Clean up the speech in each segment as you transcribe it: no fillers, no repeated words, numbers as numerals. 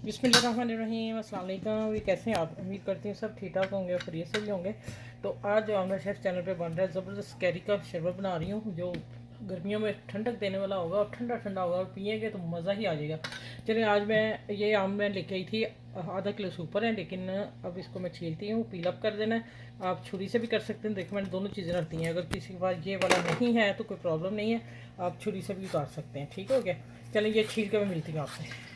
बिस्मिल्लाहिर्रहमानिर्रहीम, अस्सलाम वालेकुम। ये कैसे हैं आप? उम्मीद करती हूँ सब ठीक ठाक होंगे और खैरियत से भी होंगे। तो आज जो आमना शेफ़ चैनल पे बन रहा है ज़बरदस्त कैरी का शरबत बना रही हूँ, जो गर्मियों में ठंडक देने वाला होगा और ठंडा ठंडा होगा और पिएंगे तो मज़ा ही आ जाएगा। चलिए, आज मैं ये आम मैं लेके आई थी, आधा किलो से ऊपर है, लेकिन अब इसको मैं छीलती हूँ। पील अप कर देना है, आप छुरी से भी कर सकते हैं। देखिए, मैंने दोनों चीज़ें रखती हैं। अगर किसी के पास ये वाला नहीं है तो कोई प्रॉब्लम नहीं है, आप छुरी से भी उतार सकते हैं। ठीक हो गया? चलिए, ये छील के मैं मिलती हूँ आपसे।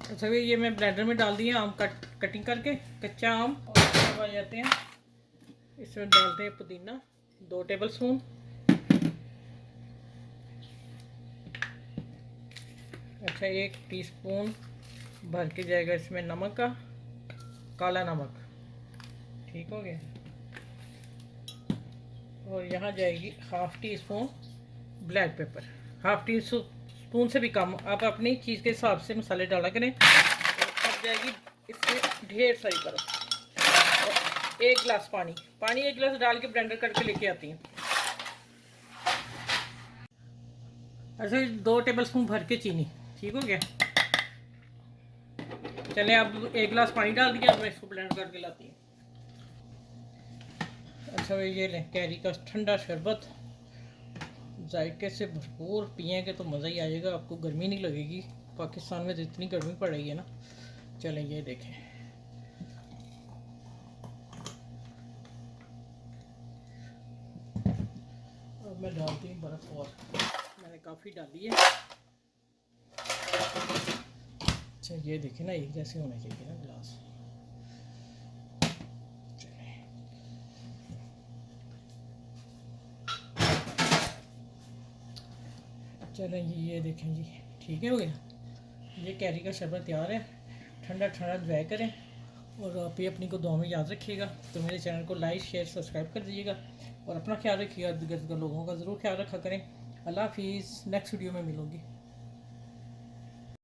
अच्छा, ये मैं ब्लेंडर में डाल दिया आम कटिंग करके, कच्चा आम। और इसमें आ जाते हैं, इसमें डालते हैं पुदीना 2 टेबल स्पून। अच्छा, 1 टीस्पून भर के जाएगा इसमें नमक का, काला नमक। ठीक हो गया? और यहाँ जाएगी half tea spoon black pepper. Half tea spoon से भी कम, आप अपनी चीज़ के हिसाब से मसाले डाला करें। अब जाएगी इसमें ढेर सारी बर्फ़ और 1 गिलास पानी। 1 गिलास डाल के ब्लेंडर करके लेके आती हूँ। अच्छा, 2 टेबल स्पून भर के चीनी। ठीक हो गया? चले, अब 1 गिलास पानी डाल दिया, मैं इसको ब्लेंड करके लाती हूँ। अच्छा, ये लें कैरी का ठंडा शरबत, जायके से भरपूर। पिएंगे तो मज़ा ही आ जाएगा, आपको गर्मी नहीं लगेगी। पाकिस्तान में तो इतनी गर्मी पड़ रही है ना। चलें, ये देखें। अब मैं डालती हूँ बर्फ़, और मैंने काफ़ी डाली है। अच्छा, ये देखें ना, एक जैसे होने चाहिए ना गिलास। चलें जी, ये देखें जी, ठीक है हो गया। ये कैरी का शरबत तैयार है। ठंडा ठंडा एंजॉय करें और आप ये अपनी को दुआ में याद रखिएगा। तो मेरे चैनल को लाइक शेयर सब्सक्राइब कर दीजिएगा और अपना ख्याल रखिएगा। लोगों का ज़रूर ख्याल रखा करें। अल्लाह हाफिज़, नेक्स्ट वीडियो में मिलूँगी।